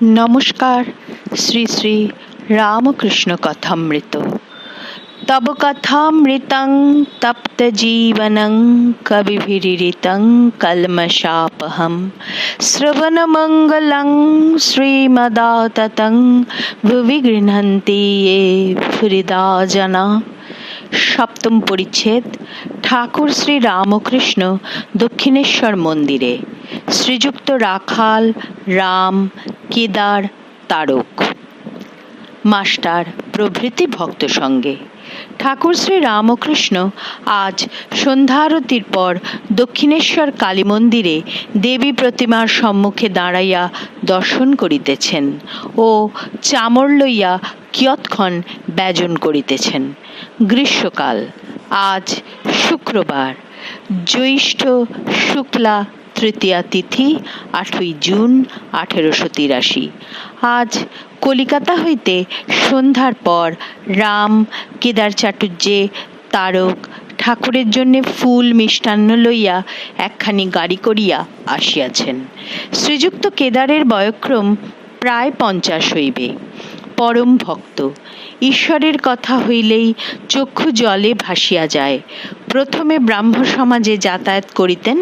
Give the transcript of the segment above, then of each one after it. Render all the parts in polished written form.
নমস্কার। শ্রী শ্রী রামকৃষ্ণ কথামৃত। তব কথামৃতং তপ্ত জীবনং কবিভিরিতং কলমশাপহম শ্রবণমঙ্গলং শ্রীমদাততং ভুবি গৃহন্তি ये ভুরিদা জনা। সপ্তম পরিচ্ছেদ। ঠাকুর শ্রী রামকৃষ্ণ দক্ষিণেশ্বর মন্দিরে। শ্রীযুক্ত রাখাল, রাম, কেদার, তারক, মাস্টার প্রভৃতি ভক্ত সঙ্গে। ঠাকুর শ্রী রামকৃষ্ণ আজ সন্ধ্যারতির পর দক্ষিণেশ্বর কালী মন্দিরে দেবী প্রতিমার সম্মুখে দাঁড়াইয়া দর্শন করিতেছেন ও চামর লইয়া কিয়ৎক্ষণ ব্যজন করিতেছেন। গ্রীষ্মকাল। আজ শুক্রবার, জ্যৈষ্ঠ শুক্লা তৃতীয়া তিথি, 8ই জুন 1883। আজ কলিকাতা হইতে সন্ধ্যার পর রাম, কেদার চাটুর্যে, তারক ঠাকুরের জন্যে ফুল মিষ্টান্ন লইয়া একখানি গাড়ি করিয়া আসিয়াছেন। শ্রীযুক্ত কেদারের বয়ঃক্রম প্রায় 50 হইবে। পরম ভক্ত। ঈশ্বরের কথা হইলেই চক্ষু জলে ভাসিয়া যায়। প্রথমে ব্রাহ্ম সমাজে যাতায়াত করিতেন,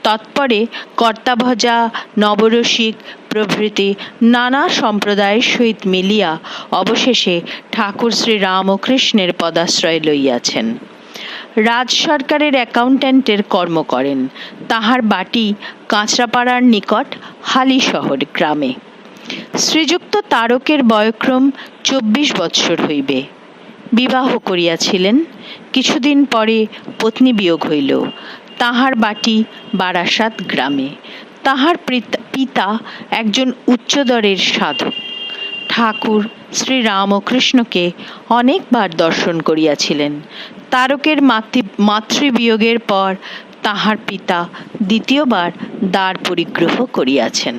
তৎপরে কর্তাভজা, নবরসিক প্রভৃতি নানা সম্প্রদায়ের সহিত মিলিয়া অবশেষে ঠাকুর শ্রী রামকৃষ্ণের পদাশ্রয় লইয়াছেন। রাজ সরকারের অ্যাকাউন্ট্যান্টের কর্ম করেন। তাহার বাটি কাঁচরাপাড়ার নিকট হালিশহর গ্রামে। শ্রীযুক্ত তারকের বয়ঃক্রম 24 বৎসর হইবে। বিবাহ করিয়াছিলেন। কিছুদিন পরে পত্নী বিয়োগ হইল। তাহার বাটি বারাসাত গ্রামে। তাহার পিতা একজন উচ্চদরের সাধক। ঠাকুর শ্রী রামকৃষ্ণকে অনেকবার দর্শন করিয়াছিলেন। তারকের মাতৃবিয়োগের পর তাহার পিতা দ্বিতীয়বার দ্বার পরিগ্রহ করিয়াছেন।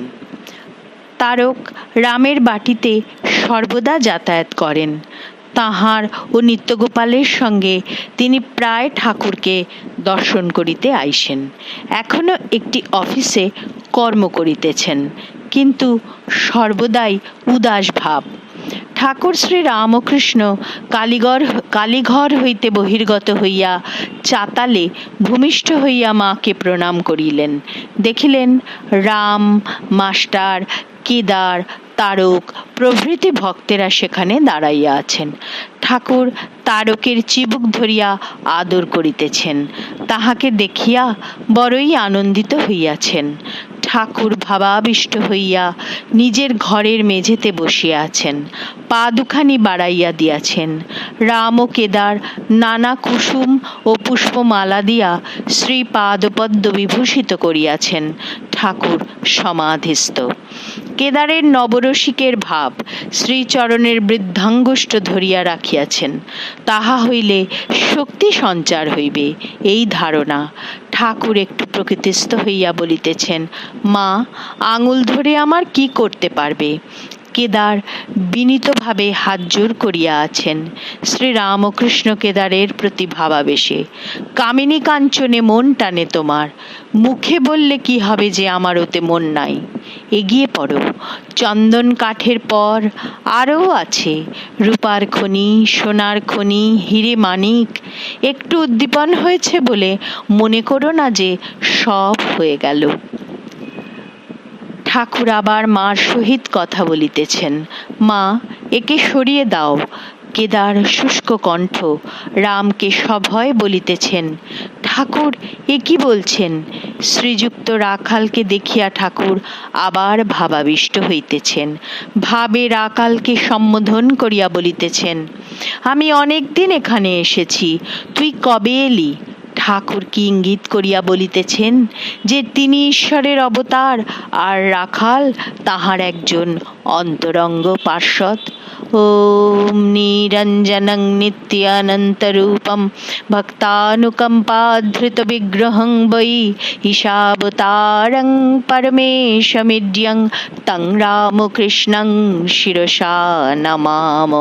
তারক রামের বাটিতে সর্বদা যাতায়াত করেন। তাহার ও নিত্যগোপালের সঙ্গে তিনি প্রায় ঠাকুরকে দর্শন করিতে আইসেন। এখনো একটি অফিসে কর্ম করিতেছেন, কিন্তু সর্বদাই উদাস ভাব। ঠাকুর শ্রী রামকৃষ্ণ কালীঘর হইতে বহির্গত হইয়া চাতালে ভূমিষ্ঠ হইয়া মাকে প্রণাম করিলেন। দেখিলেন রাম, মাস্টার, কেদার, তারক প্রভৃতি ভক্তেরা সেখানে দাঁড়াইয়া আছেন। ঠাকুর তারকের চিবুক ধরিয়া আদর করিতেছেন। তাহাকে দেখিয়া বড়ই আনন্দিত হইয়াছেন। ঠাকুর ভাবাবিষ্ট হইয়া নিজের ঘরের মেঝেতে বসিয়া আছেন। পা দুখানি বাড়াইয়া দিয়াছেন। রাম ও কেদার নানা কুসুম ও পুষ্পমালা দিয়া শ্রীপাদপদ্ম বিভূষিত করিয়াছেন। ঠাকুর সমাধিস্থ। কেদারের নবরসিকের ভাব। শ্রীচরণের বৃদ্ধাঙ্গুষ্ঠ ধরিয়া রাখিয়াছেন। তাহা হইলে শক্তি সঞ্চার হইবে, এই ধারণা। ঠাকুর একটু প্রকৃতিস্থ হইয়া বলিতেছেন, মা, আঙুল ধরে আমার কি করতে পারবে? কেদার বিনীতভাবে হাত জোর করিয়া আছেন। শ্রী রামকৃষ্ণ কেদারের প্রতি ভাবাবেশে, কামিনী কাঞ্চনে মন টানে তোমার, মুখে বললে কি হবে যে আমার ওতে মন নাই? এগিয়ে পড়ো। চন্দন কাঠের পর আরও আছে রূপার খনি, সোনার খনি, হিরে মানিক। একটু উদ্দীপন হয়েছে বলে মনে করো না যে সব হয়ে গেল। ঠাকুর আবার মার সহিত কথা বলিতেছেন। মা, একে সরিয়ে দাও। কেদার শুষ্ক কণ্ঠ রামকে সভয় বলিতেছেন। ঠাকুর এ কি বলছেন? শ্রীযুক্ত রাখালকে দেখিয়া ঠাকুর আবার ভাবাবিষ্ট হইতেছেন। ভাবে রাখালকে সম্বোধন করিয়া বলিতেছেন, আমি অনেক দিন এখানে এসেছি, তুই কবে এলি? ঠাকুর কি ইঙ্গিত করিয়া বলিতেছেন যে তিনি ঈশ্বরের অবতার আর রাখাল তাহার একজন অন্তরঙ্গ পার্ষদ। ওম নিরঞ্জনং নিত্যানন্তরূপম ভক্তানুকম্পাধৃত বিগ্রহং বৈ ঈশাবতারং পরমেশমিড্যং তং রামকৃষ্ণং শিরসা নমাম।